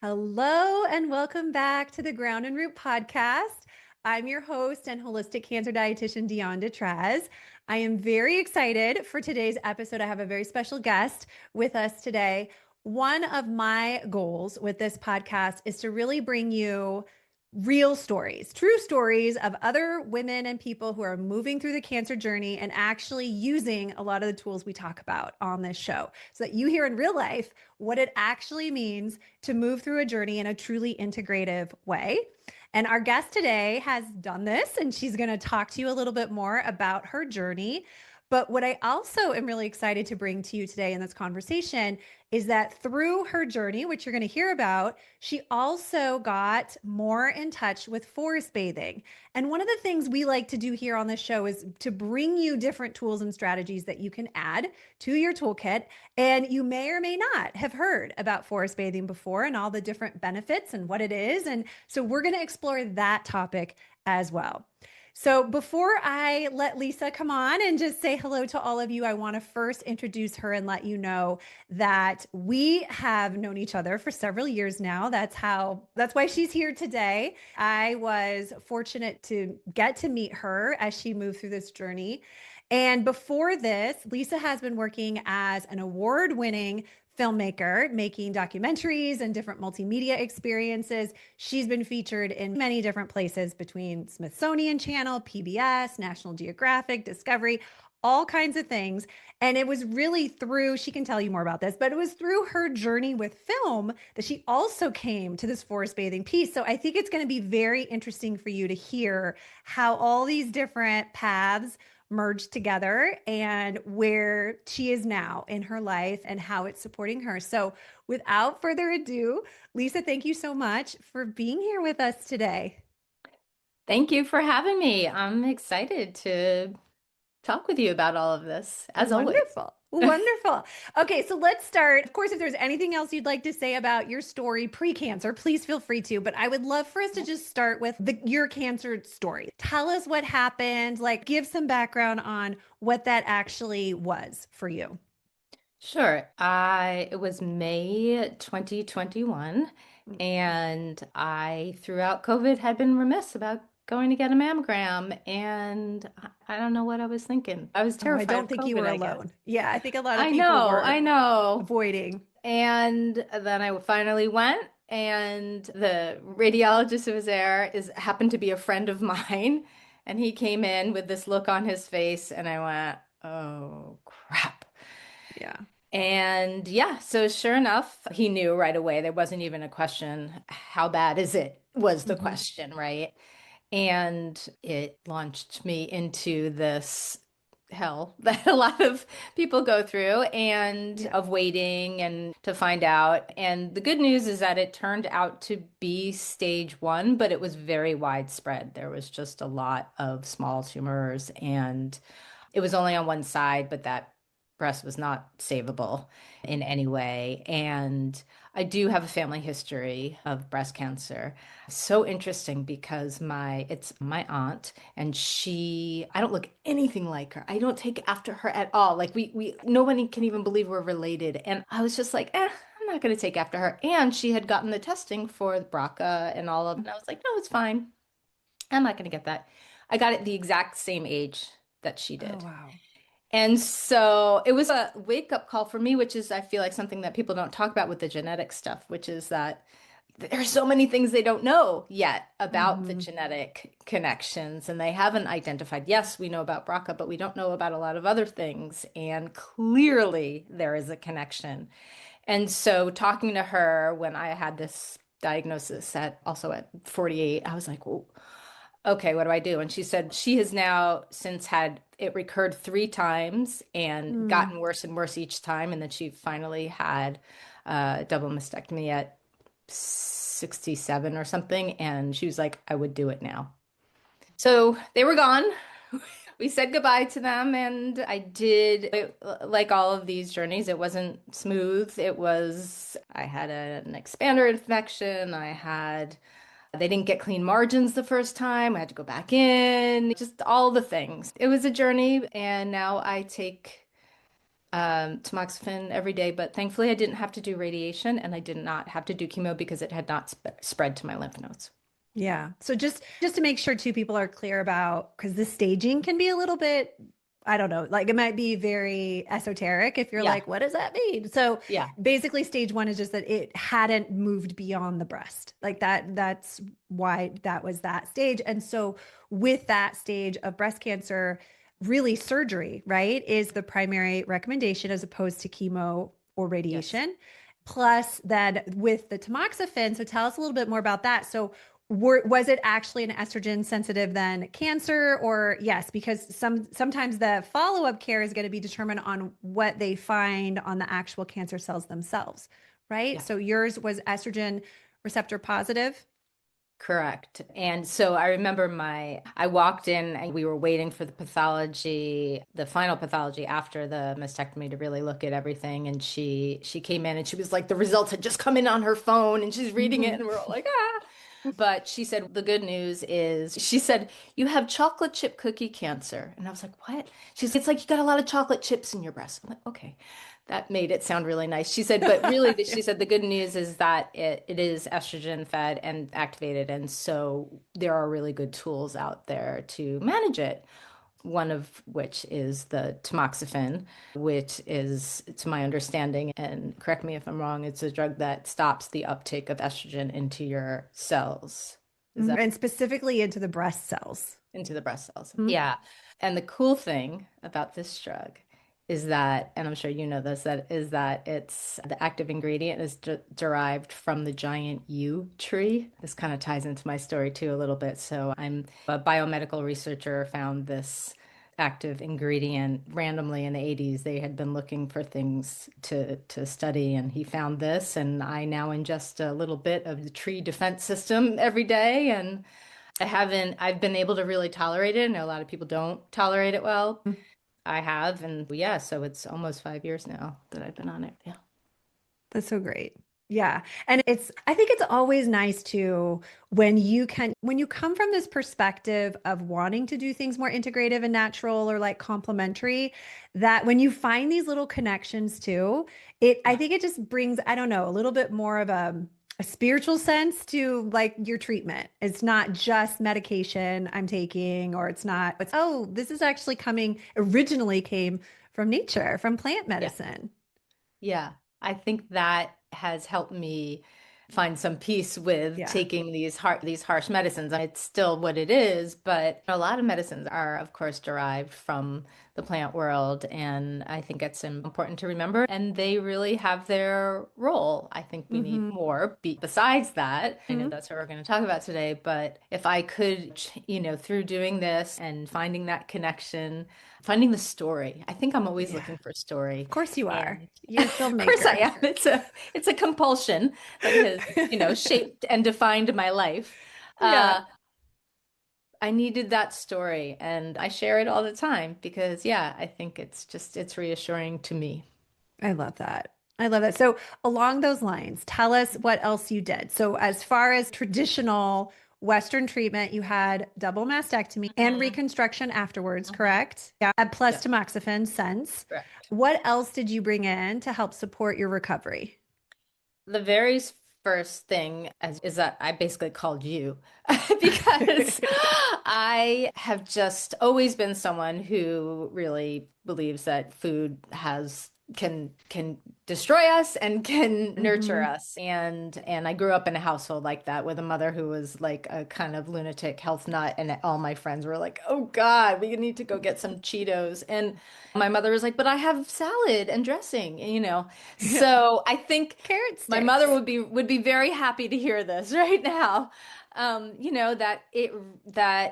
Hello, and welcome back to the Ground and Root podcast. I'm your host and holistic cancer dietitian, Dion Detrez. I am very excited for today's episode. I have a very special guest with us today. One of my goals with this podcast is to really bring you real stories, true stories of other women and people who are moving through the cancer journey and actually using a lot of the tools we talk about on this show so that you hear in real life what it actually means to move through a journey in a truly integrative way. And our guest today has done this, and she's going to talk to you a little bit more about her journey. But what I also am really excited to bring to you today in this conversation is that through her journey, which you're going to hear about, she also got more in touch with forest bathing. And one of the things we like to do here on this show is to bring you different tools and strategies that you can add to your toolkit. And you may or may not have heard about forest bathing before and all the different benefits and what it is. And so we're going to explore that topic as well. So before I let Lisa come on and just say hello to all of you, I want to first introduce her and let you know that we have known each other for several years now. That's why she's here today. I was fortunate to get to meet her as she moved through this journey. And before this, Lisa has been working as an award-winning filmmaker, making documentaries and different multimedia experiences. She's been featured in many different places between Smithsonian Channel, PBS, National Geographic, Discovery, all kinds of things. And it was really through, she can tell you more about this, but it was through her journey with film that she also came to this forest bathing piece. So I think it's going to be very interesting for you to hear how all these different paths merged together and where she is now in her life and how it's supporting her. So without further ado, Lisa, thank you so much for being here with us today. Thank you for having me. I'm excited to talk with you about all of this, as always. Wonderful. Wonderful. Okay, so let's start. Of course, if there's anything else you'd like to say about your story pre-cancer, please feel free to. But I would love for us to just start with your cancer story. Tell us what happened, like give some background on what that actually was for you. Sure. It was May 2021, and I, throughout COVID, had been remiss about going to get a mammogram, and I don't know what I was thinking. I was Oh, I terrified don't of think you COVID, were I guess. alone. Yeah, I think a lot of I people know, were I know. avoiding. And then I finally went, and the radiologist who was there happened to be a friend of mine, and he came in with this look on his face, and I went, "Oh crap." Yeah. And yeah, so sure enough, he knew right away. There wasn't even a question. How bad is it? Was the Hmm. question, right? And it launched me into this hell that a lot of people go through and Yeah. of waiting and to find out. And the good news is that it turned out to be stage one, but it was very widespread. There was just a lot of small tumors, and it was only on one side, but that breast was not savable in any way. And I do have a family history of breast cancer. So interesting because it's my aunt, and I don't look anything like her. I don't take after her at all. Like nobody can even believe we're related. And I was just like, I'm not going to take after her. And she had gotten the testing for BRCA and all of, and I was like, no, it's fine. I'm not going to get that. I got it the exact same age that she Oh, did. wow. And so it was a wake up call for me, which is, I feel like, something that people don't talk about with the genetic stuff, which is that there's so many things they don't know yet about the Hmm. genetic connections. And they haven't identified, yes, we know about BRCA, but we don't know about a lot of other things. And clearly there is a connection. And so talking to her when I had this diagnosis at 48, I was like, well, okay, what do I do? And she said she has now since had it recurred three times and Mm. gotten worse and worse each time. And then she finally had a double mastectomy at 67 or something. And she was like, I would do it now. So they were gone. We said goodbye to them, and like all of these journeys, it wasn't smooth. I had an expander infection. They didn't get clean margins the first time. I had to go back in, just all the things. It was a journey, and now Tamoxifen every day, but thankfully I didn't have to do radiation and I did not have to do chemo because it had not spread to my lymph nodes. Yeah. So just to make sure two people are clear about because the staging can be a little bit, I don't know, like it might be very esoteric if you're Yeah, like, what does that mean? So yeah, basically stage one is just that it hadn't moved beyond the breast. Like that's why that was that stage. And so with that stage of breast cancer, really surgery, right, is the primary recommendation as opposed to chemo or yes. radiation. Plus then with the tamoxifen, so tell us a little bit more about that. So was it actually an estrogen sensitive then cancer or yes because sometimes the follow-up care is going to be determined on what they find on the actual cancer cells themselves, right? Yeah. So yours was estrogen receptor positive. Correct. And so I remember I walked in and we were waiting for the pathology, the final pathology after the mastectomy to really look at everything. And she came in and she was like, the results had just come in on her phone and she's reading it Mhm. and we're all like, ah. But she said, the good news is, she said, you have chocolate chip cookie cancer. And I was like, what? She's, it's like you got a lot of chocolate chips in your breast. I'm like, okay. That made it sound really nice. She said, but really, she said the good news is that it is estrogen fed and activated. And so there are really good tools out there to manage it. One of which is the tamoxifen, which is, to my understanding, and correct me if I'm wrong, it's a drug that stops the uptake of estrogen into your cells. Is that And specifically into the breast cells. into the breast cells? Mhm. Yeah. And the cool thing about this drug is that, and I'm sure you know this, that is that it's the active ingredient is derived from the giant yew tree. This kind of ties into my story too a little bit. So I'm a biomedical researcher, found this active ingredient randomly in the 80s. They had been looking for things to study and he found this and I now ingest a little bit of the tree defense system every day and I've been able to really tolerate it. I know a lot of people don't tolerate it well. I have, and yeah, so it's almost 5 years now that I've been on it. Yeah. That's so great. Yeah. And I think it's always nice to when you come from this perspective of wanting to do things more integrative and natural or like complementary, that when you find these little connections too, I Yeah. think it just brings, I don't know, a little bit more of a spiritual sense to like your treatment. It's not just medication I'm taking, or oh, this is actually originally came from nature, from plant Yeah. medicine. Yeah, I think that has helped me find some peace with Yeah. taking these harsh medicines. It's still what it is, but a lot of medicines are, of course, derived from the plant world, and I think it's important to remember. And they really have their role. I think we need Hmm. more. Besides that, I know that's what we're going to talk about today, but if I could, through doing this and finding that connection, finding the story, I think I'm always Yeah. looking for story. Of course you are. And You're a of course I filmmaker. am. It's a compulsion that has, shaped and defined my life. Yeah. Uh, I needed that story and I share it all the time because yeah, I think it's reassuring to me. I love that. I love that. So, along those lines, tell us what else you did. So, as far as traditional Western treatment, you had double mastectomy and Mhm, reconstruction afterwards, mhm. correct? Yeah. Plus Yes, tamoxifen since. correct. What else did you bring in to help support your recovery? The very first thing is that I basically called you because I have just always been someone who really believes that food has can destroy us and can nurture Hmm. us. And I grew up in a household like that with a mother who was like a kind of lunatic health nut, and all my friends were like, "Oh God, we need to go get some Cheetos." And my mother was like, "But I have salad and dressing," So I think Carrot my mother sticks. would be very happy to hear this right now. That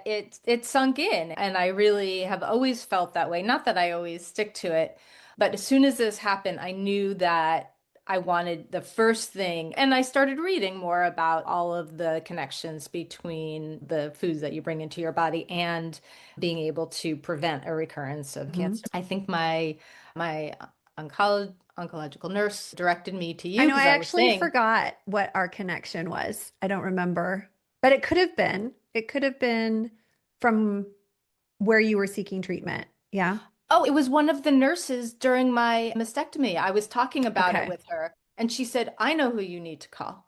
it sunk in, and I really have always felt that way. Not that I always stick to it, but as soon as this happened, I knew that I wanted the first thing, and I started reading more about all of the connections between the foods that you bring into your body and being able to prevent a recurrence of Mhm. cancer. I think my oncological nurse directed me to I you know because I I was actually saying, forgot what our connection was. I don't remember, but it could have been. It could have been from where you were seeking treatment. Yeah. Oh, it was one of the nurses during my mastectomy. I was talking about it Okay. with her, and she said, I know who you need to call.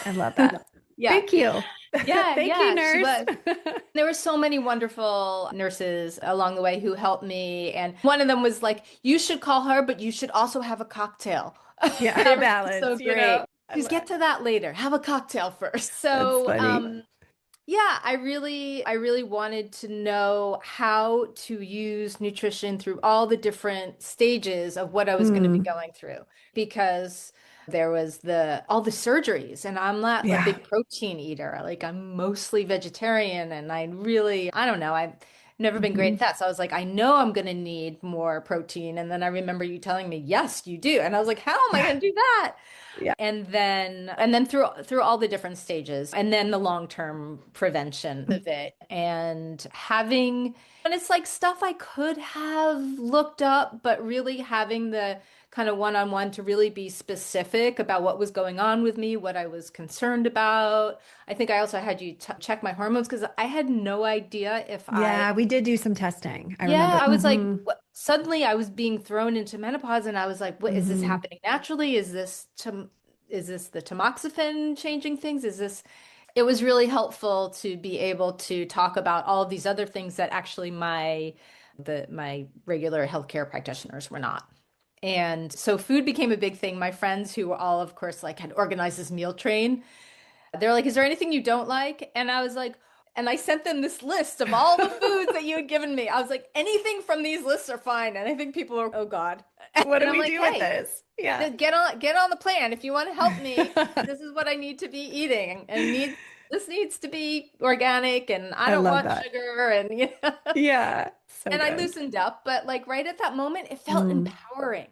I love that. Yeah. Thank you. Yeah, Thank you, yeah, she nurse. was. There were so many wonderful nurses along the way who helped me. And one of them was like, you should call her, but you should also have a cocktail. Yeah, They a were just so balance, you know. great. I Just love get to that later. Have a cocktail first. that's So, funny. yeah, I really wanted to know how to use nutrition through all the different stages of what I was going to be Mm, going through because there was the all the surgeries and I'm not a yeah. big protein eater. Like I'm mostly vegetarian and I don't know, I've never been great Hmm. at that. So I was like, I know I'm going to need more protein. And then I remember you telling me, yes, you do. And I was like, how am I Yeah. going to do that? Yeah. And then through all the different stages and then the long-term prevention of it and it's like stuff I could have looked up but really having the kind of one-on-one to really be specific about what was going on with me, what I was concerned about. I think I also had you t check my hormones because I had no idea if I Yeah, we did do some testing. I remember. yeah, I was like, Hmm. suddenly I was being thrown into menopause, and I was like, what is this Hmm. happening naturally? Is this the tamoxifen changing things? Is this? It was really helpful to be able to talk about all of these other things that actually my regular healthcare practitioners were not. And so food became a big thing. My friends who were all, of course, like had organized this meal train. They're like, is there anything you don't like? And I was like, and I sent them this list of all the foods that you had given me. I was like, anything from these lists are fine. And I think people are, oh God. What And do I'm we like, do with hey, this? Yeah. get on the plan. If you want to help me, this is what I need to be eating. And this needs to be organic and I I don't love want that. sugar and Yeah. So and I good. loosened up, but like right at that moment, it felt Mm. empowering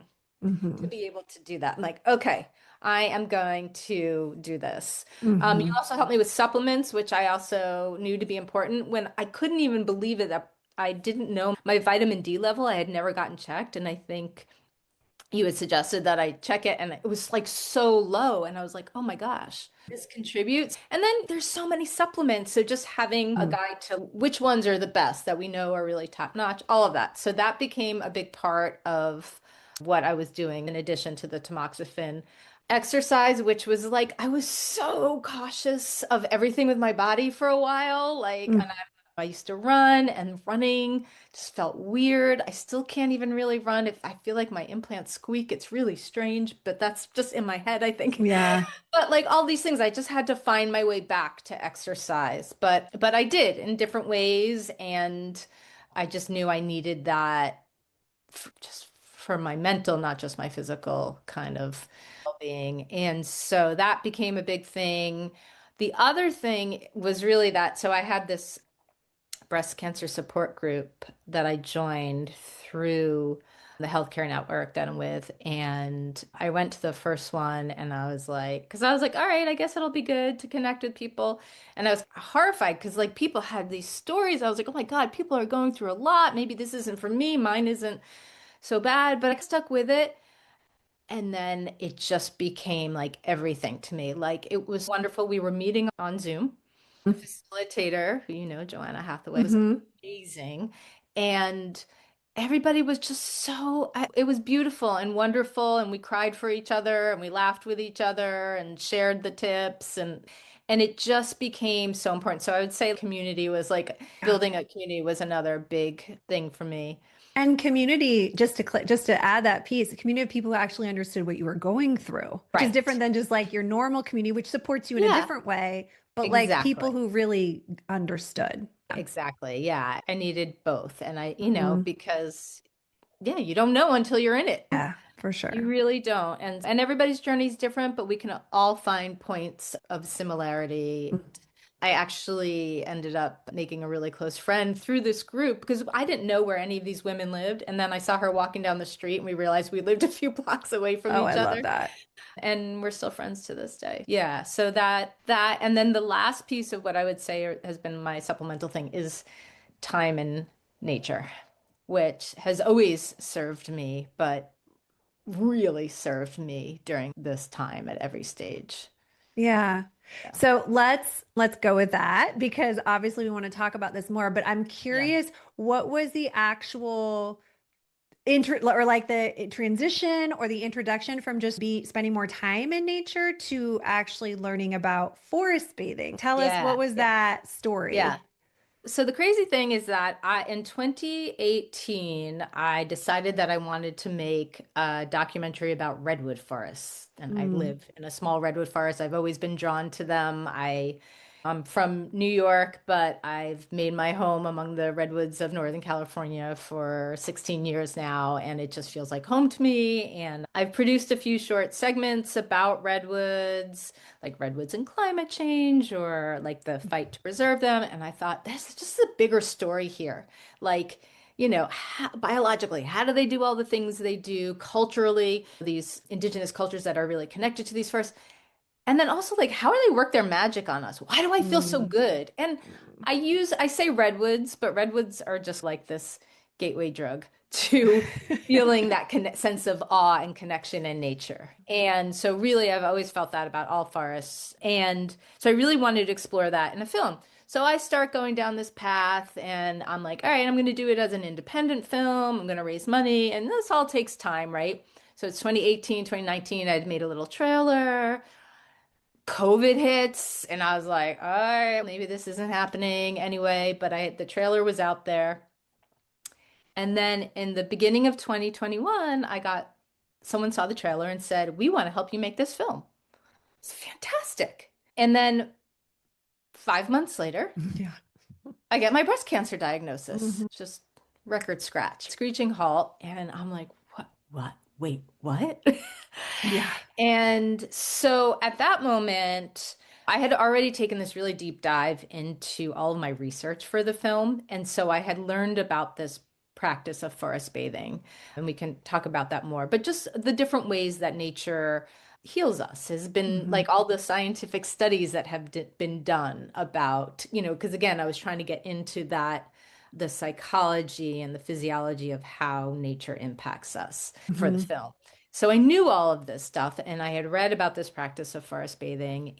to Hmm. be able to do that. I'm like, okay, I am going to do this. You Hmm. also helped me with supplements, which I also knew to be important when I couldn't even believe it that I didn't know my vitamin D level. I had never gotten checked, and I think you had suggested that I check it, and it was like so low, and I was like, oh my gosh. This contributes. And then there's so many supplements. So just having a Mm. guide to which ones are the best that we know are really top notch, all of that. So that became a big part of what I was doing in addition to the tamoxifen exercise, which was like I was so cautious of everything with my body for a while. Like, and Mm. I used to run, and running just felt weird. I still can't even really run. If I feel like my implants squeak, it's really strange, but that's just in my head, I think. Yeah. But like all these things, I just had to find my way back to exercise. But I did in different ways, and I just knew I needed that just for my mental, not just my physical kind of well-being. And so that became a big thing. The other thing was really that, so I had this breast cancer support group that I joined through the healthcare network that I'm with. And I went to the first one and I was like, because I was like, all right, I guess it'll be good to connect with people. And I was horrified because like people had these stories. I was like, oh my God, people are going through a lot. Maybe this isn't for me. Mine isn't so bad, but I stuck with it. And then it just became like everything to me. Like it was wonderful. We were meeting on Zoom. The facilitator, who you know, Joanna Hathaway, was Hmm. amazing. And everybody was just it was beautiful and wonderful. And we cried for each other and we laughed with each other and shared the tips and it just became so important. So I would say community was like Yeah. building a community was another big thing for me. And community, just to add that piece, a community of people who actually understood what you were going through, which is different Right. than just like your normal community, which supports you in a Yeah, different way, but like people exactly. who really understood. Yeah. Exactly. Yeah. I needed both. And Mhm. because yeah, you don't know until you're in it. Yeah, for You sure. really don't. And everybody's journey is different, but we can all find points of similarity. I actually ended up making a really close friend through this group because I didn't know where any of these women lived. And then I saw her walking down the street and we realized we lived a few blocks away from Oh, I each love other. that. And we're still friends to this day. Yeah, so that and then the last piece of what I would say has been my supplemental thing is time in nature, which has always served me, but really served me during this time at every stage. Yeah. Yeah. So let's go with that because obviously we want to talk about this more, but I'm Yeah. curious, what was the actual or like the transition or the introduction from just be spending more time in nature to actually learning about forest bathing. Tell us, what Yeah, was yeah, that yeah. story? So the crazy thing is that in 2018, I decided that I wanted to make a documentary about redwood forests. And I Mm, live in a small redwood forest. I've always been drawn to them. I'm from New York, but I've made my home among the redwoods of Northern California for 16 years now, and it just feels like home to me. And I've produced a few short segments about redwoods, like redwoods and climate change, or like the fight to preserve them. And I thought, there's just a bigger story here. Like, biologically, how do they do all the things they do? Culturally, these indigenous cultures that are really connected to these forests. And then also, like, how do they work their magic on us? Why do I feel so mm, good? And mm. I say redwoods, but redwoods are just like this gateway drug to feeling that sense of awe and connection in nature. And so, really, I've always felt that about all forests. And so, I really wanted to explore that in a film. So, I start going down this path, and I'm like, all right, I'm going to do it as an independent film. I'm going to raise money. And this all takes time, right? So, it's 2018, 2019. I'd made a little trailer. COVID hits, and I was like, all right, maybe this isn't happening anyway, but the trailer was out there. And then in the beginning of 2021, someone saw the trailer and said, "We want to help you make this film." It's fantastic. And then 5 months later, Yeah. I get my breast cancer diagnosis. Mhm. Just record scratch, screeching halt. And I'm like, what? Wait, what? Yeah. And so at that moment, I had already taken this really deep dive into all of my research for the film. And so I had learned about this practice of forest bathing. And we can talk about that more. But just the different ways that nature heals us has been Mhm. like all the scientific studies that have been done about, because again, I was trying to get into that, the psychology and the physiology of how nature impacts us for the Mhm. film. So I knew all of this stuff and I had read about this practice of forest bathing.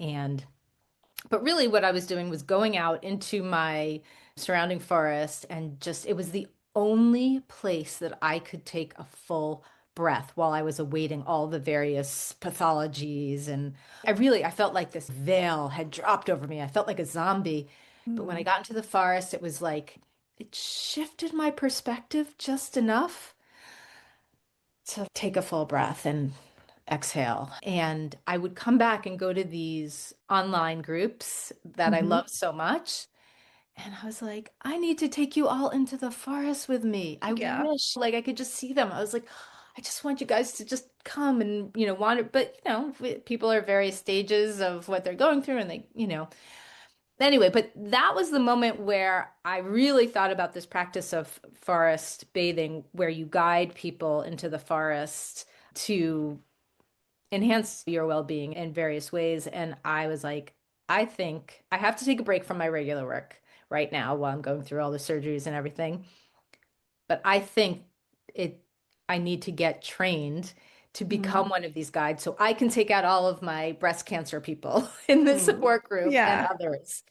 But really what I was doing was going out into my surrounding forest, and just it was the only place that I could take a full breath while I was awaiting all the various pathologies. And I felt like this veil had dropped over me. I felt like a zombie. But when I Mm. got into the forest, it was like it shifted my perspective just enough to take a full breath and exhale. And I would come back and go to these online groups that I Mhm. love so much. And I was like, I need to take you all into the forest with me. I Yeah. wish like I could just see them. I was like, I just want you guys to just come and, wander. But, people are various stages of what they're going through, and anyway, but that was the moment where I really thought about this practice of forest bathing, where you guide people into the forest to enhance your well-being in various ways. And I was like, I think I have to take a break from my regular work right now while I'm going through all the surgeries and everything. But I think it I need to get trained to Mm. become one of these guides so I can take out all of my breast cancer people in the Mm. support group and Yeah. others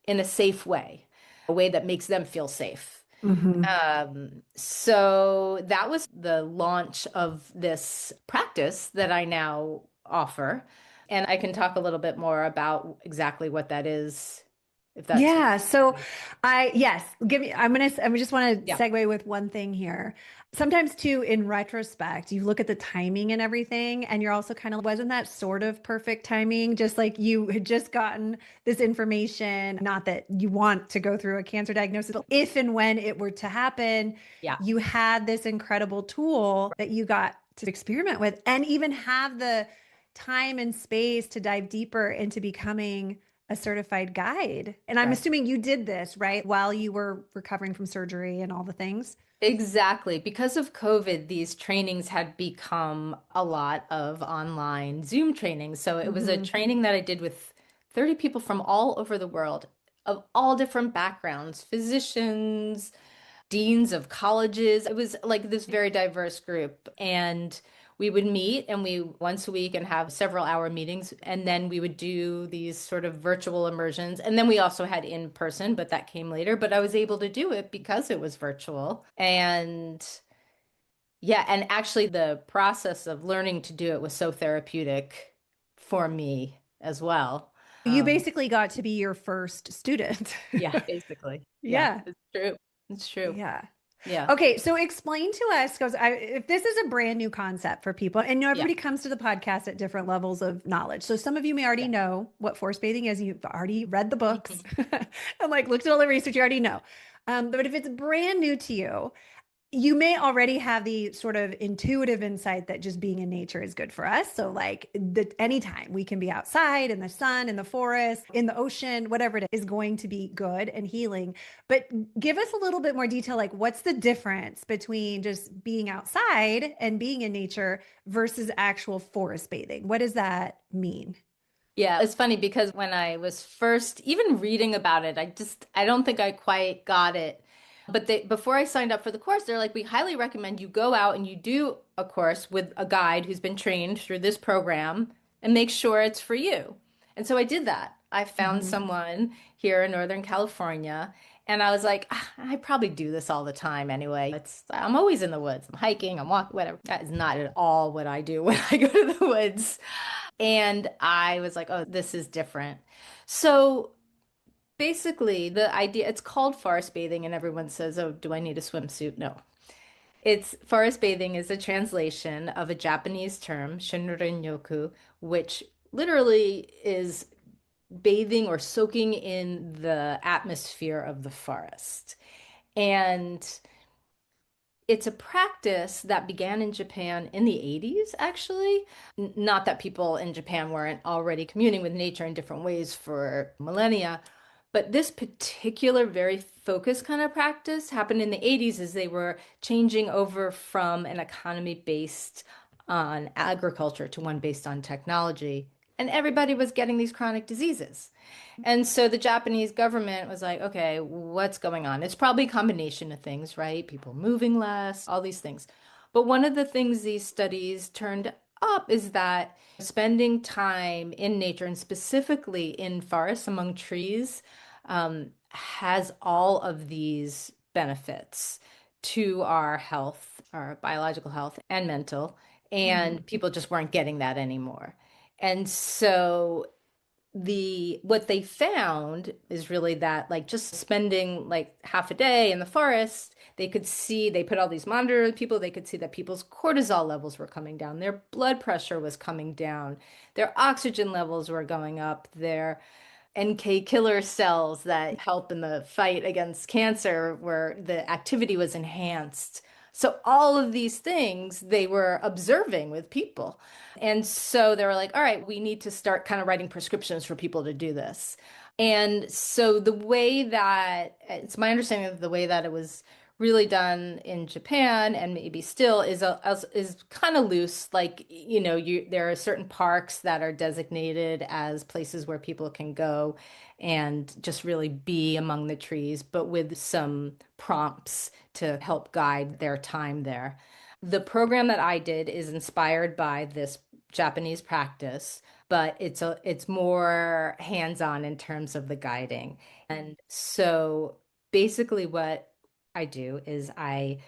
in a safe way, a way that makes them feel safe. Mhm. So that was the launch of this practice that I now offer. And I can talk a little bit more about exactly what that is, if that's Yeah. So yes, I just want to yeah, segue with one thing here. Sometimes too, in retrospect, you look at the timing and everything, and you're also kind of, wasn't that sort of perfect timing? Just like you had just gotten this information, not that you want to go through a cancer diagnosis, but if and when it were to happen, yeah, you had this incredible tool that you got to experiment with and even have the time and space to dive deeper into becoming a certified guide. And I'm right. assuming you did this, right? While you were recovering from surgery and all the things. Exactly. Because of COVID, these trainings had become a lot of online Zoom trainings. So it was a Hmm. training that I did with 30 people from all over the world, of all different backgrounds, physicians, deans of colleges. It was like this very diverse group. And we would meet and we once a week and have several hour meetings. And then we would do these sort of virtual immersions. And then we also had in person, but that came later. But I was able to do it because it was virtual. And Yeah, and actually the process of learning to do it was so therapeutic for me as well. You Um, basically got to be your first student. yeah, basically. Yeah, Yeah. it's true. It's true. Yeah. Yeah. Okay, so explain to us, because if this is a brand new concept for people, and Yeah. everybody comes to the podcast at different levels of knowledge. So some of you may already Yeah. know what force bathing is. You've already read the books Mhm. and like looked at all the research, you already know. But if it's brand new to you, you may already have the sort of intuitive insight that just being in nature is good for us. So, like, anytime we can be outside in the sun, in the forest, in the ocean, whatever it is going to be good and healing. But give us a little bit more detail, like, what's the difference between just being outside and being in nature versus actual forest bathing? What does that mean? Yeah, it's funny because when I was first even reading about it, I don't think I quite got it. But before I signed up for the course, they're like, we highly recommend you go out and you do a course with a guide who's been trained through this program and make sure it's for you. And so I did that. I found Mhm. someone here in Northern California, and I was like, "Ah, I probably do this all the time anyway. I'm always in the woods. I'm hiking, I'm walking, whatever. That is not at all what I do when I go to the woods. And I was like, oh, this is different. So basically, the idea, it's called forest bathing, and everyone says, oh, do I need a swimsuit? No. It's forest bathing is a translation of a Japanese term, shinrin-yoku, which literally is bathing or soaking in the atmosphere of the forest. And it's a practice that began in Japan in the 80s, actually. Not that people in Japan weren't already communing with nature in different ways for millennia, but this particular very focused kind of practice happened in the 80s as they were changing over from an economy based on agriculture to one based on technology. And everybody was getting these chronic diseases. And so the Japanese government was like, okay, what's going on? It's probably a combination of things, right? People moving less, all these things. But one of the things these studies turned up is that spending time in nature and specifically in forests among trees has all of these benefits to our health, our biological health and mental. Mhm. And people just weren't getting that anymore. And so the what they found is really that like just spending like half a day in the forest, they could see they put all these monitors on people, they could see that people's cortisol levels were coming down, their blood pressure was coming down, their oxygen levels were going up, their NK killer cells that help in the fight against cancer, where the activity was enhanced. So, all of these things they were observing with people. And so they were like, all right, we need to start kind of writing prescriptions for people to do this. And so, the way that it's my understanding of the way that it was really done in Japan and maybe still is kind of loose. Like, there are certain parks that are designated as places where people can go and just really be among the trees, but with some prompts to help guide their time there. The program that I did is inspired by this Japanese practice, but it's more hands-on in terms of the guiding. And so basically what I do is I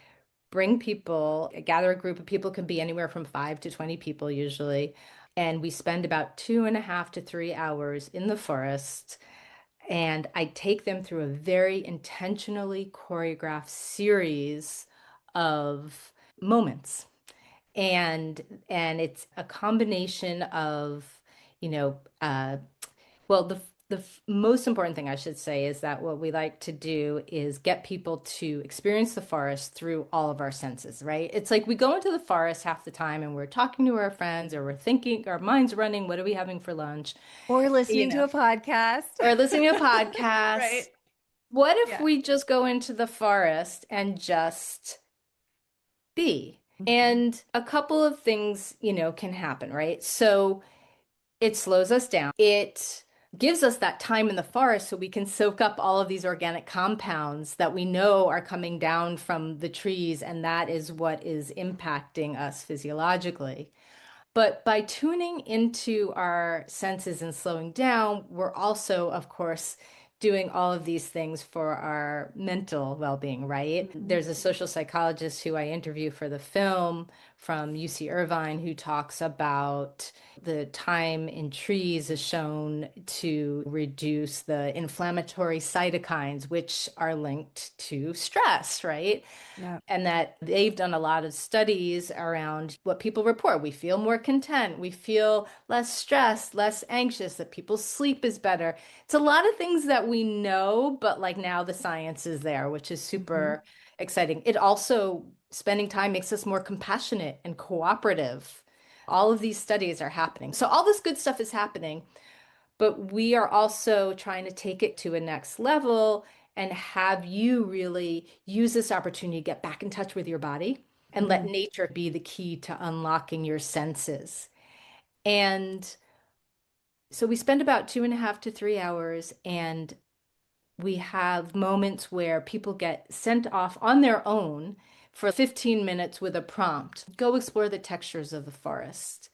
bring people, gather a group of people, can be anywhere from 5 to 20 people usually. And we spend about 2.5 to 3 hours in the forest. And I take them through a very intentionally choreographed series of moments. And it's a combination of, you know, well, the most important thing I should say is that what we like to do is get people to experience the forest through all of our senses, right? It's like we go into the forest half the time and we're talking to our friends or we're thinking, our mind's running, what are we having for lunch? Or You listening to know, a podcast. or listening to podcasts. Right. What if Yeah. we just go into the forest and just be? Mhm. And a couple of things, can happen, right? So it slows us down. It gives us that time in the forest so we can soak up all of these organic compounds that we know are coming down from the trees, and that is what is impacting us physiologically. But by tuning into our senses and slowing down, we're also, of course, doing all of these things for our mental well-being, right? Mhm. There's a social psychologist who I interview for the film from UC Irvine who talks about the time in trees is shown to reduce the inflammatory cytokines, which are linked to stress, right? Yeah. And that they've done a lot of studies around what people report. We feel more content, we feel less stressed, less anxious, that people's sleep is better. It's a lot of things that we know, but like now the science is there, which is Mhm. super exciting. It also, spending time makes us more compassionate and cooperative. All of these studies are happening. So all this good stuff is happening, but we are also trying to take it to a next level and have you really use this opportunity to get back in touch with your body and let Mm. nature be the key to unlocking your senses. And so we spend about 2.5 to 3 hours, and we have moments where people get sent off on their own for 15 minutes with a prompt. Go explore the textures of the forest.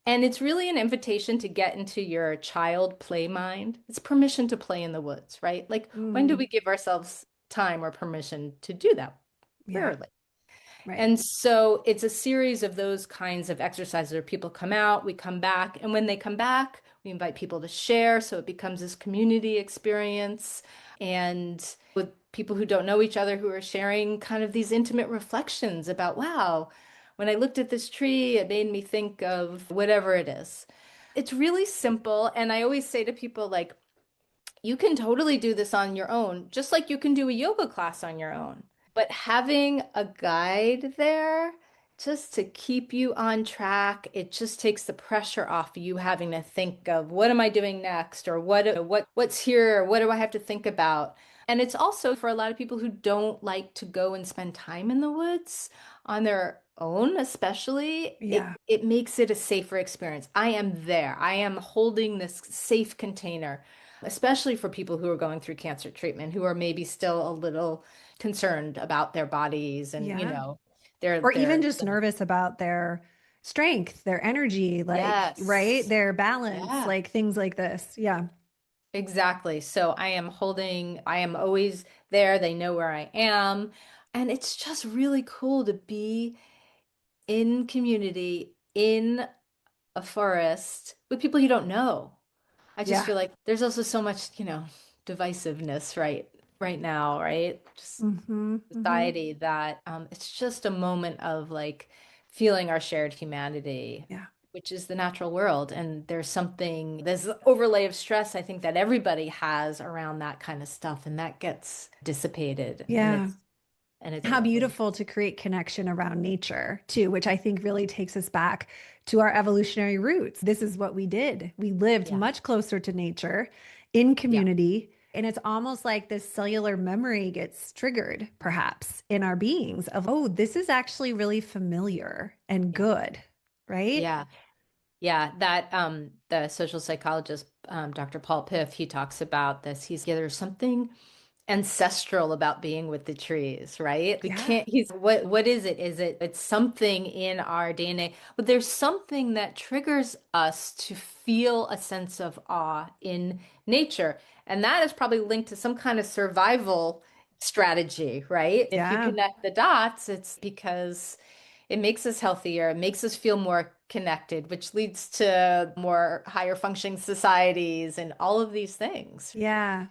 And it's really an invitation to get into your child play mind. It's permission to play in the woods, right? Like, when do Mm. we give ourselves time or permission to do that? Yeah. Rarely. Right. And so it's a series of those kinds of exercises where people come out, we come back, and when they come back, we invite people to share. So it becomes this community experience. And with people who don't know each other who are sharing kind of these intimate reflections about, wow, when I looked at this tree, it made me think of whatever it is. It's really simple. And I always say to people, like, you can totally do this on your own, just like you can do a yoga class on your own. But having a guide there just to keep you on track, it just takes the pressure off you having to think of what am I doing next, or what's here, or what do I have to think about? And it's also for a lot of people who don't like to go and spend time in the woods on their own, especially, it Yeah. it makes it a safer experience. I am there. I am holding this safe container, especially for people who are going through cancer treatment, who are maybe still a little concerned about their bodies and, Yeah. their Or even their just nervous about their strength, their energy, like, right? yes. Their balance, Yeah, like things like this. Yeah. exactly. So I am always there. They know where I am. And it's just really cool to be in community in a forest with people you don't know. I just Yeah. feel like there's also so much, divisiveness right now, right? Just Mm-hmm. Mm-hmm. society that it's just a moment of like feeling our shared humanity, Yeah. which is the natural world. And there's an overlay of stress, I think, that everybody has around that kind of stuff, and that gets dissipated, and Yeah. it's How lovely. beautiful to create connection around nature, too, which I think really takes us back to our evolutionary roots. This is what we did. We lived Yeah, much closer to nature in yeah, community. And it's almost like this cellular memory gets triggered, perhaps, in our beings of, oh, this is actually really familiar and yeah, good, right? yeah. Yeah, that the social psychologist Dr. Paul Piff, he talks about this. There's something ancestral about being with the trees, right? We Yeah. can't he's what is it? It's something in our DNA, but there's something that triggers us to feel a sense of awe in nature. And that is probably linked to some kind of survival strategy, right? If you Yeah. connect the dots, it's because it makes us healthier, it makes us feel more connected, which leads to more higher functioning societies and all of these things. Yeah.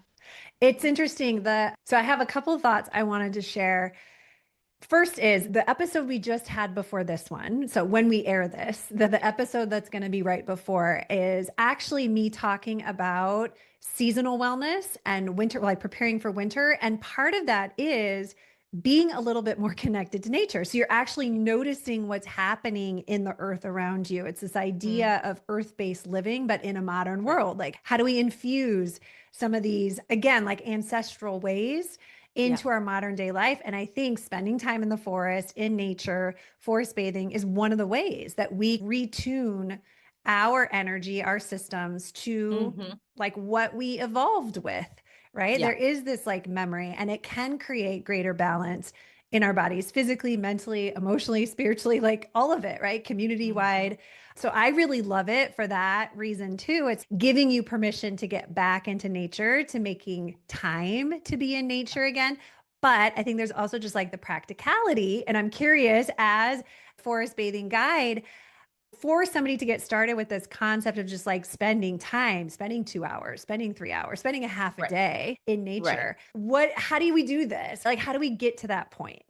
It's interesting that, so I have a couple of thoughts I wanted to share. First is the episode we just had before this one. So when we air this, the episode that's going to be right before is actually me talking about seasonal wellness and winter, like preparing for winter. And part of that is being a little bit more connected to nature. So you're actually noticing what's happening in the earth around you. It's this Mm, idea of earth-based living, but in a modern right. world. Like, how do we infuse some of these, again, like ancestral ways Yeah. into our modern day life? And I think spending time in the forest, in nature, forest bathing is one of the ways that we retune our energy, our systems to Hmm. like what we evolved with, right? There Yeah. is this like memory, and it can create greater balance in our bodies, physically, mentally, emotionally, spiritually, like all of it, right? Community Mhm. wide. So I really love it for that reason too. It's giving you permission to get back into nature, to making time to be in nature again. But I think there's also just like the practicality. And I'm curious, as forest bathing guide, for somebody to get started with this concept of just like spending time, spending 2 hours, spending 3 hours, spending a half a Right. day in Right. nature, how do we do this? Like, how do we get to that point?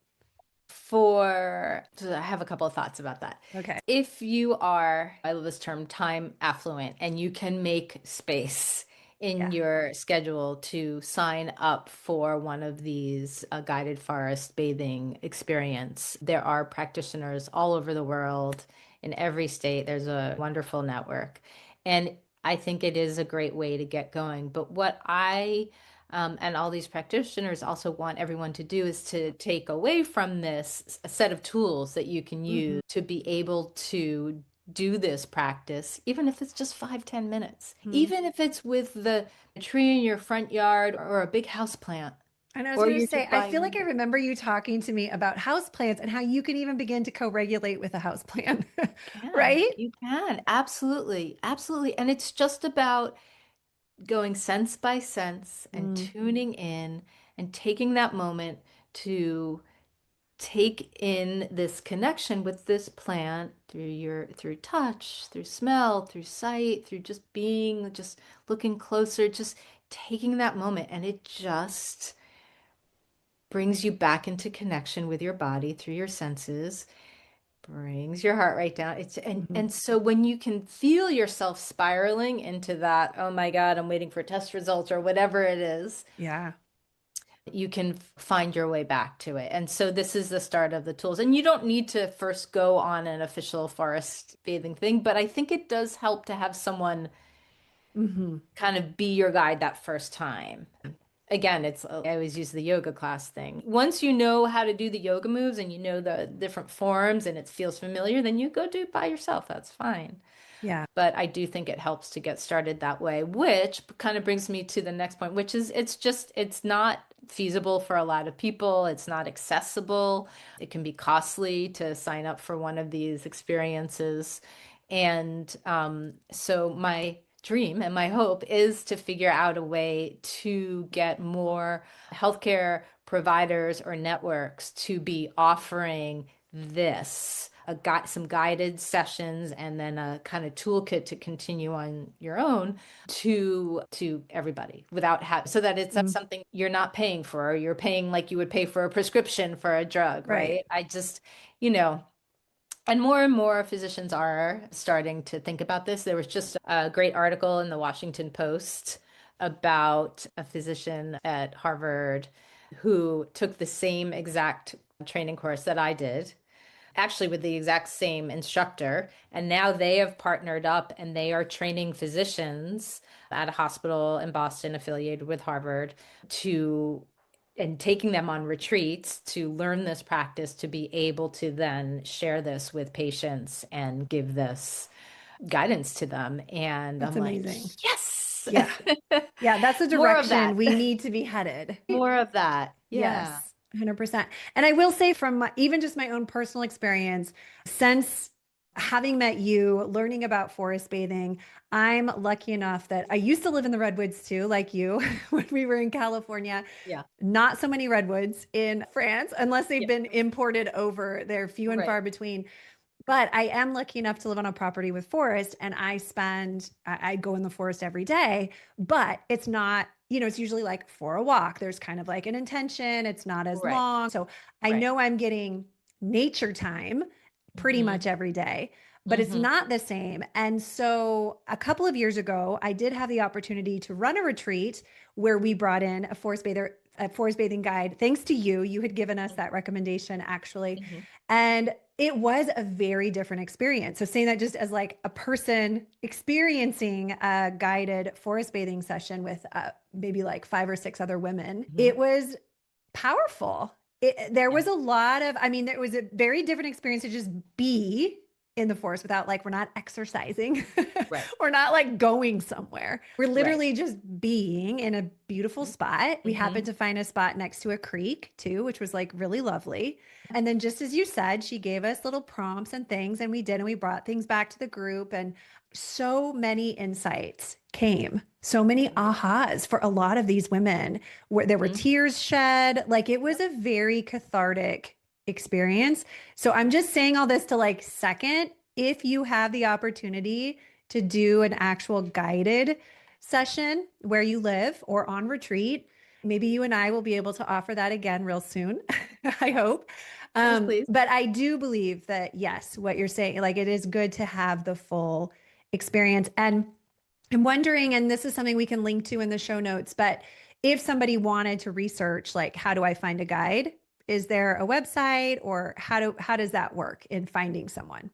So I have a couple of thoughts about that. Okay. If you are, I love this term, time affluent, and you can make space in Yeah. your schedule to sign up for one of these guided forest bathing experience, there are practitioners all over the world in every state. There's a wonderful network. And I think it is a great way to get going. But what I and all these practitioners also want everyone to do is to take away from this a set of tools that you can Mhm. use to be able to do this practice, even if it's just 5, 10 minutes, Mhm. even if it's with the tree in your front yard or a big house plant, And I was or going to you're say, just I feel like buying. I remember you talking to me about houseplants and how you can even begin to co-regulate with a houseplant, right? You can, absolutely, absolutely. And it's just about going sense by sense and Mm, tuning in and taking that moment to take in this connection with this plant through touch, through smell, through sight, through just being, just looking closer, just taking that moment, and it just brings you back into connection with your body through your senses, brings your heart rate down. It's mhm. and so when you can feel yourself spiraling into that, oh my God, I'm waiting for test results or whatever it is, Yeah. you can find your way back to it. And so this is the start of the tools. And you don't need to first go on an official forest bathing thing, but I think it does help to have someone Hmm. kind of be your guide that first time. Again, I always use the yoga class thing. Once you know how to do the yoga moves and you know the different forms and it feels familiar, then you go do it by yourself. That's fine. Yeah. But I do think it helps to get started that way, which kind of brings me to the next point, which is it's not feasible for a lot of people. It's not accessible. It can be costly to sign up for one of these experiences. And so my dream and my hope is to figure out a way to get more healthcare providers or networks to be offering this some guided sessions and then a kind of toolkit to continue on your own to everybody without having so that it's Mm, something you're not paying for or you're paying like you would pay for a prescription for a drug, right. right? I just, you know, and more physicians are starting to think about this. There was just a great article in the Washington Post about a physician at Harvard who took the same exact training course that I did, actually with the exact same instructor. And now they have partnered up and they are training physicians at a hospital in Boston affiliated with Harvard to and taking them on retreats to learn this practice to be able to then share this with patients and give this guidance to them. And That's I'm like, amazing. yes, Yeah. Yeah. That's the more of direction that, we need to be headed. more of that. Yeah. Yes, 100%. And I will say from even just my own personal experience, since having met you, learning about forest bathing, I'm lucky enough that I used to live in the Redwoods too, like you, when we were in California. Yeah. Not so many redwoods in France, unless they've Yeah. been imported over. They're few and Right. far between. But I am lucky enough to live on a property with forest, and I go in the forest every day, but it's not, it's usually like for a walk. There's kind of like an intention, it's not as Right. long. So I Right. know I'm getting nature time pretty Mm-hmm. much every day, but it's Mm-hmm. not the same. And so a couple of years ago, I did have the opportunity to run a retreat where we brought in a forest bathing guide. Thanks to you, you had given us that recommendation actually. Mm-hmm. And it was a very different experience. So saying that just as like a person experiencing a guided forest bathing session with maybe like 5 or 6 other women, Mm-hmm. it was powerful. There Yeah. was a lot of, I mean, it was a very different experience to just be. in the forest without like, we're not exercising. Right. We're not like going somewhere. We're Right. literally just being in a beautiful spot. We happened Hmm. to find a spot next to a creek too, which was like really lovely. And then just as you said, she gave us little prompts and things, and we did, and we brought things back to the group, and so many insights came. So many ahas for a lot of these women where there were Hmm. tears shed. Like it was Yep. a very cathartic experience. So I'm just saying all this to like second, if you have the opportunity to do an actual guided session where you live or on retreat, maybe you and I will be able to offer that again real soon. I hope. Yes, please. But I do believe that, yes, what you're saying, like it is good to have the full experience. And I'm wondering, and this is something we can link to in the show notes, but if somebody wanted to research, like, how do I find a guide? Is there a website, or how does that work in finding someone?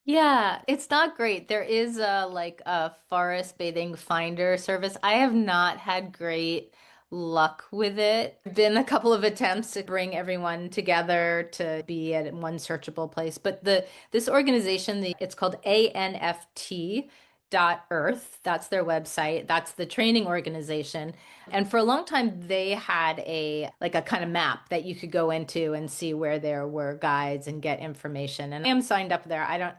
Yeah, it's not great. There is a like a forest bathing finder service. I have not had great luck with it. Been a couple of attempts to bring everyone together to be at one searchable place, but the this organization, it's called ANFT. Dot Earth. That's their website. That's the training organization. And for a long time, they had a like a kind of map that you could go into and see where there were guides and get information. And I am signed up there. I don't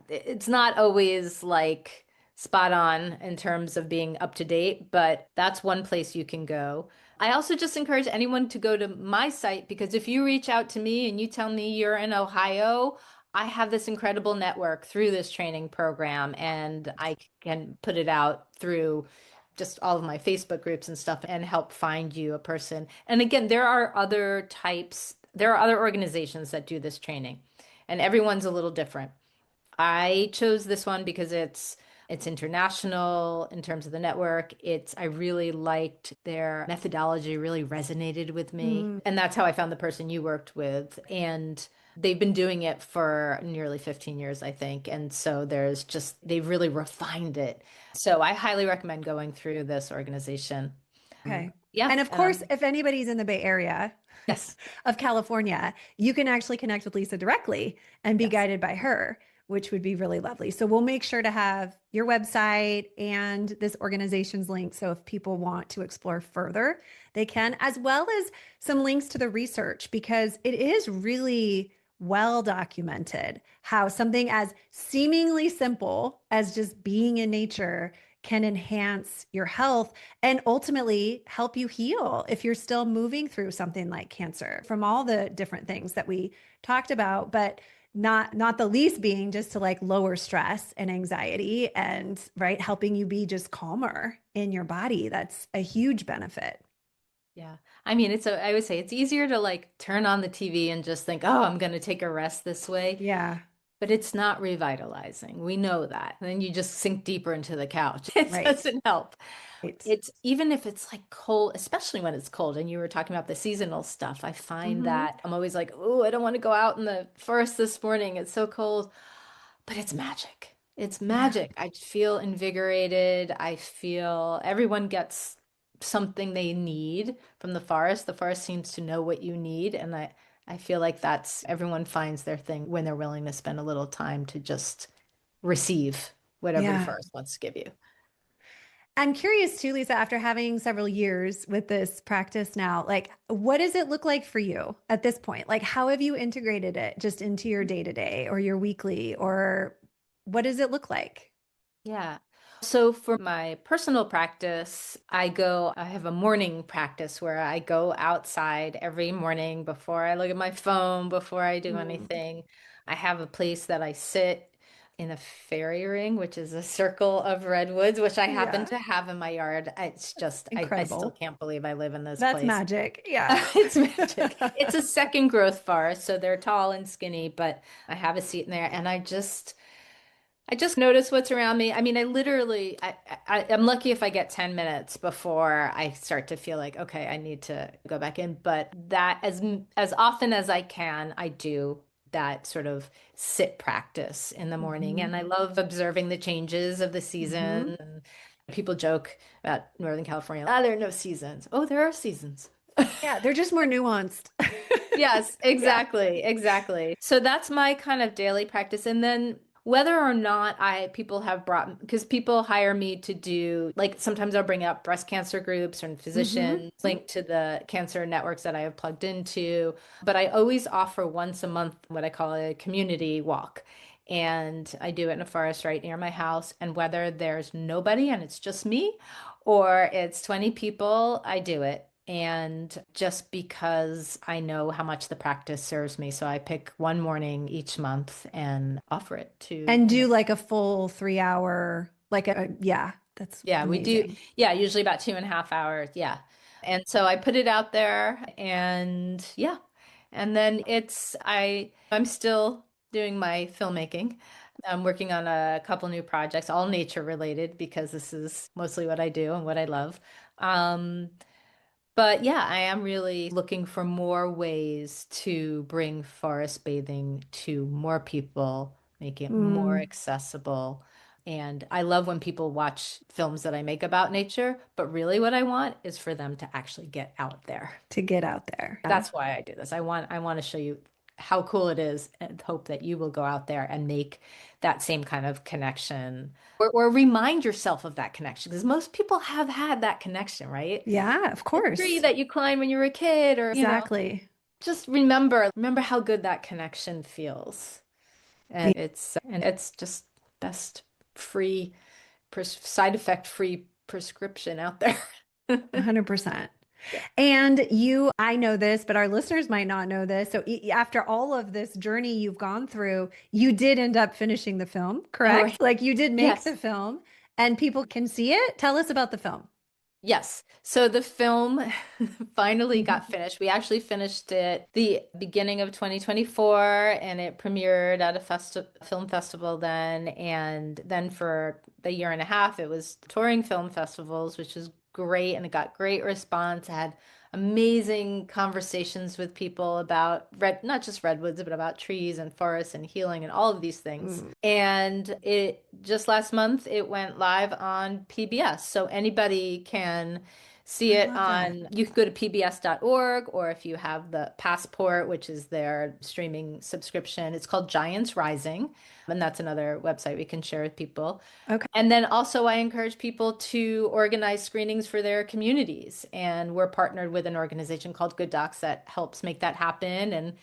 it's not always like spot on in terms of being up to date, but that's one place you can go. I also just encourage anyone to go to my site because if you reach out to me and you tell me you're in Ohio, I have this incredible network through this training program and I can put it out through just all of my Facebook groups and stuff and help find you a person. And again, there are other organizations that do this training, and everyone's a little different. I chose this one because it's international in terms of the network. It's I really liked their methodology, really resonated with me. Mm, And that's how I found the person you worked with. And they've been doing it for nearly 15 years, I think. And so they've really refined it. So I highly recommend going through this organization. okay. Yeah. And of course, if anybody's in the Bay Area Yes. of California, you can actually connect with Lisa directly and be Yes. guided by her, which would be really lovely. So we'll make sure to have your website and this organization's link. So if people want to explore further, they can, as well as some links to the research, because it is really well documented how something as seemingly simple as just being in nature can enhance your health and ultimately help you heal if you're still moving through something like cancer from all the different things that we talked about, but not the least being just to like lower stress and anxiety and right helping you be just calmer in your body. That's a huge benefit. Yeah. I mean, I would say it's easier to like turn on the TV and just think, oh, I'm going to take a rest this way. Yeah, But it's not revitalizing. We know that. And then you just sink deeper into the couch. It right, doesn't help. right. It's even if it's like cold, especially when it's cold, and you were talking about the seasonal stuff, I find Mm-hmm. that I'm always like, oh, I don't want to go out in the forest this morning. It's so cold. But it's magic. It's Yeah, magic. I feel invigorated. I feel everyone gets something they need from the forest. The forest seems to know what you need, and I feel like that's everyone finds their thing when they're willing to spend a little time to just receive whatever the yeah. forest wants to give you. I'm curious too, Lisa, after having several years with this practice now, like what does it look like for you at this point? Like how have you integrated it just into your day to day or your weekly, or what does it look like? Yeah. So for my personal practice, I have a morning practice where I go outside every morning before I look at my phone, before I do Mm, anything. I have a place that I sit in a fairy ring, which is a circle of redwoods, which I happen yeah, to have in my yard. It's just, I still incredible. can't believe I live in this That's place. magic. Yeah. It's magic. It's a second growth forest, so they're tall and skinny, but I have a seat in there and I just notice what's around me. I mean, I'm lucky if I get 10 minutes before I start to feel like, okay, I need to go back in. But that as often as I can, I do that sort of sit practice in the morning. Hmm. And I love observing the changes of the Hmm. season. And people joke about Northern California. Ah, there are no seasons. Oh, there are seasons. Yeah, they're just more nuanced. Yes, Yeah. exactly, exactly. So that's my kind of daily practice. And then whether or not people have brought, because people hire me to do, like sometimes I'll bring up breast cancer groups and Hmm. physicians linked to the cancer networks that I have plugged into. But I always offer once a month what I call a community walk. And I do it in a forest right near my house. And whether there's nobody and it's just me, or it's 20 people, I do it. And just because I know how much the practice serves me, so I pick one morning each month and offer it to, And do like a full 3 hour, yeah, that's yeah, we do, amazing. yeah, usually about 2.5 hours. Yeah. And so I put it out there and yeah. And then I'm still doing my filmmaking. I'm working on a couple new projects, all nature related, because this is mostly what I do and what I love. Um, But yeah, I am really looking for more ways to bring forest bathing to more people, make it more Mm, accessible. And I love when people watch films that I make about nature, but really what I want is for them to actually get out there. to get out there. Yeah. That's why I do this. I want to show you how cool it is and hope that you will go out there and make that same kind of connection or remind yourself of that connection because most people have had that connection, right? Yeah, of The tree course. that you climbed when you were a kid or, Exactly. just remember how good that connection feels. And it's just best free side effect free prescription out there. 100%. Yeah. And I know this, but our listeners might not know this. So after all of this journey you've gone through, you did end up finishing the film, Oh, right. correct? Like you did make the Yes. film and people can see it. Tell us about the film. Yes. So the film finally got finished. We actually finished it the beginning of 2024 and it premiered at a film festival then. And then for the year and a half, it was touring film festivals, which was great. And it got great response. I had amazing conversations with people about not just redwoods, but about trees and forests and healing and all of these things. Mm, And it just last month it went live on PBS. So anybody can see I it love that. on, you can go to pbs.org, or if you have the Passport, which is their streaming subscription, it's called Giants Rising. And that's another website we can share with people. Okay. And then also, I encourage people to organize screenings for their communities. And we're partnered with an organization called Good Docs that helps make that happen. And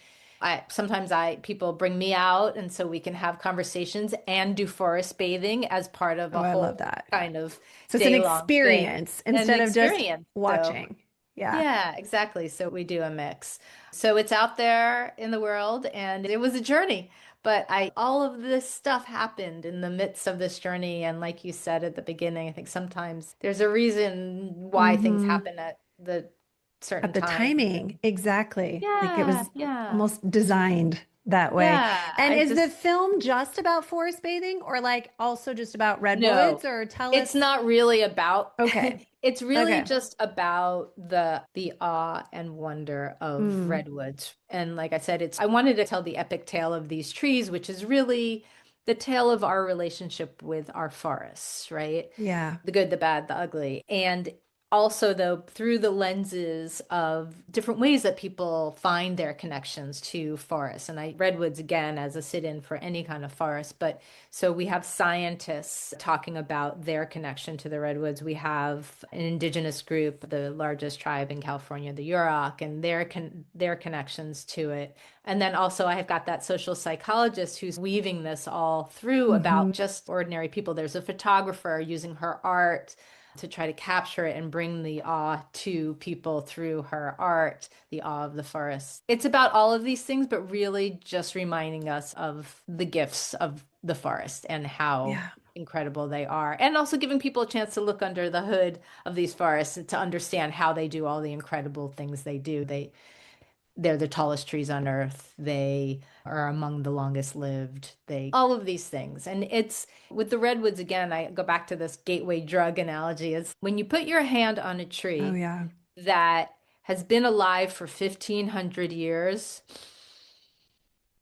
sometimes people bring me out, and so we can have conversations and do forest bathing as part of Oh, a I love whole that. kind of So it's an day-long thing, experience an instead of just experience. So watching. Yeah. yeah, exactly. So we do a mix. So it's out there in the world and it was a journey. But I all of this stuff happened in the midst of this journey. And like you said at the beginning, I think sometimes there's a reason why things Hmm. happen at the certain At the times. timing, And exactly. Like it yeah, was yeah, almost designed that way. yeah. And I is the just film just about forest bathing or like also just about redwoods No, or tell it's us? not really about Okay. it's really Okay. just about the awe and wonder of Mm, redwoods. And like I said, I wanted to tell the epic tale of these trees, which is really the tale of our relationship with our forests, right? yeah. The good, the bad, the ugly. And also, though, through the lenses of different ways that people find their connections to forests. And I redwoods again as a sit-in for any kind of forest. But so we have scientists talking about their connection to the redwoods. We have an indigenous group, the largest tribe in California, the Yurok, and their connections to it. And then also I have got that social psychologist who's weaving this all through Hmm. about just ordinary people. There's a photographer using her art to try to capture it and bring the awe to people through her art, the awe of the forest. It's about all of these things, but really just reminding us of the gifts of the forest and how Yeah. incredible they are. And also giving people a chance to look under the hood of these forests and to understand how they do all the incredible things they do. They're the tallest trees on earth. They are among the longest lived. All of these things. And it's with the redwoods again, I go back to this gateway drug analogy is when you put your hand on a Oh, tree yeah. that has been alive for 1,500 years,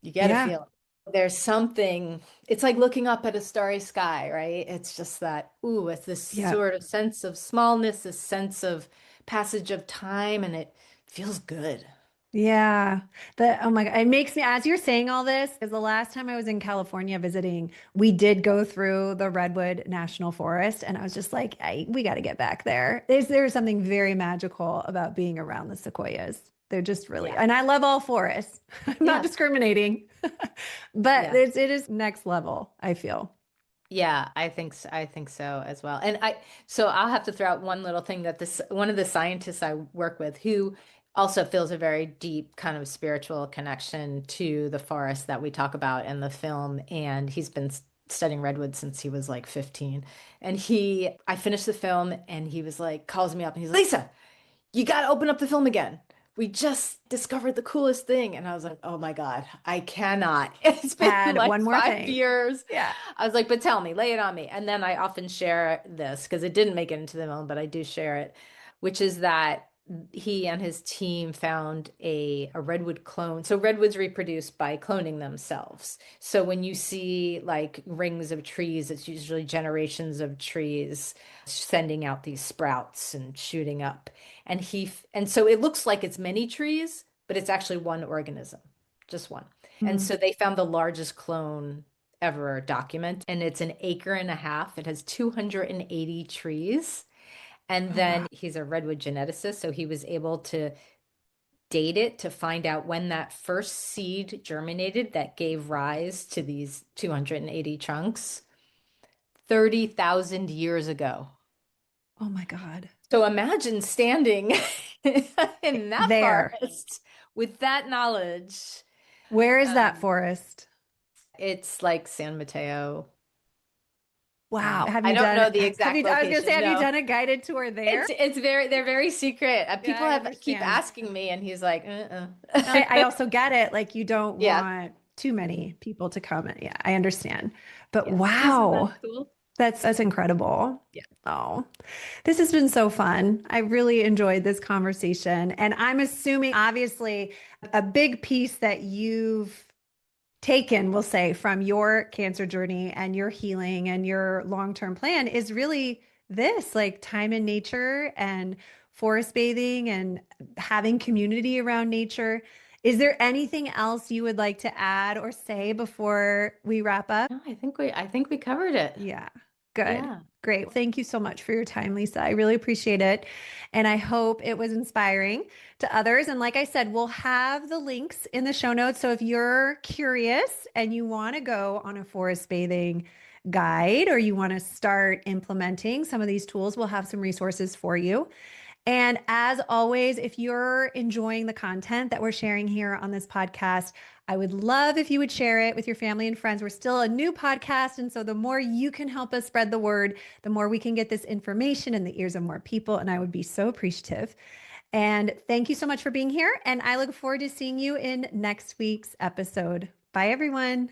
you get a Yeah. feeling. There's something, it's like looking up at a starry sky, right? It's just that, ooh, it's this Yeah. sort of sense of smallness, this sense of passage of time, and it feels good. Yeah. Oh my God. It makes me, as you're saying all this, because the last time I was in California visiting, we did go through the Redwood National Forest. And I was just like, we got to get back there. There's something very magical about being around the sequoias. They're just really, Yeah. and I love all forests. I'm not Yeah. discriminating, but Yeah. it is next level, I feel. Yeah, I think so as well. And so I'll have to throw out one little thing that this one of the scientists I work with who also feels a very deep kind of spiritual connection to the forest that we talk about in the film. And he's been studying redwood since he was like 15. And I finished the film and he was like, calls me up and he's like, Lisa, you got to open up the film again. We just discovered the coolest thing. And I was like, oh my God, I cannot. It's been Add like one more five thing. years. Yeah. I was like, but tell me, lay it on me. And then I often share this because it didn't make it into the film, but I do share it, which is that he and his team found a redwood clone. So redwoods reproduce by cloning themselves. So when you see like rings of trees, it's usually generations of trees sending out these sprouts and shooting up. And so it looks like it's many trees, but it's actually one organism, just one. And Mm. so they found the largest clone ever document, and it's an acre and a half. It has 280 trees. And Oh, wow. then he's a redwood geneticist, so he was able to date it to find out when that first seed germinated that gave rise to these 280 trunks 30,000 years ago. Oh my God. So imagine standing in that There. forest with that knowledge. Where is that Um, forest? it's like San Mateo. Wow. Have I you don't know done, the have exact you, I was gonna say, location. have you No, done a guided tour there? it's very they're very secret. Yeah, People I have keep understand. asking me, and he's like, I also get it. Like you don't yeah, want too many people to come. Yeah, I understand. But yeah. Isn't that wow, cool? that's incredible. Yeah. Oh, this has been so fun. I really enjoyed this conversation. And I'm assuming, obviously, a big piece that you've taken, we'll say, from your cancer journey and your healing and your long-term plan is really this, like time in nature and forest bathing and having community around nature. Is there anything else you would like to add or say before we wrap up? No, I think we covered it. Yeah, good. Yeah. Great. Thank you so much for your time, Lisa. I really appreciate it. And I hope it was inspiring to others. And like I said, we'll have the links in the show notes. So if you're curious and you want to go on a forest bathing guide or you want to start implementing some of these tools, we'll have some resources for you. And as always, if you're enjoying the content that we're sharing here on this podcast, I would love if you would share it with your family and friends. We're still a new podcast. And so the more you can help us spread the word, the more we can get this information in the ears of more people. And I would be so appreciative. And thank you so much for being here. And I look forward to seeing you in next week's episode. Bye, everyone.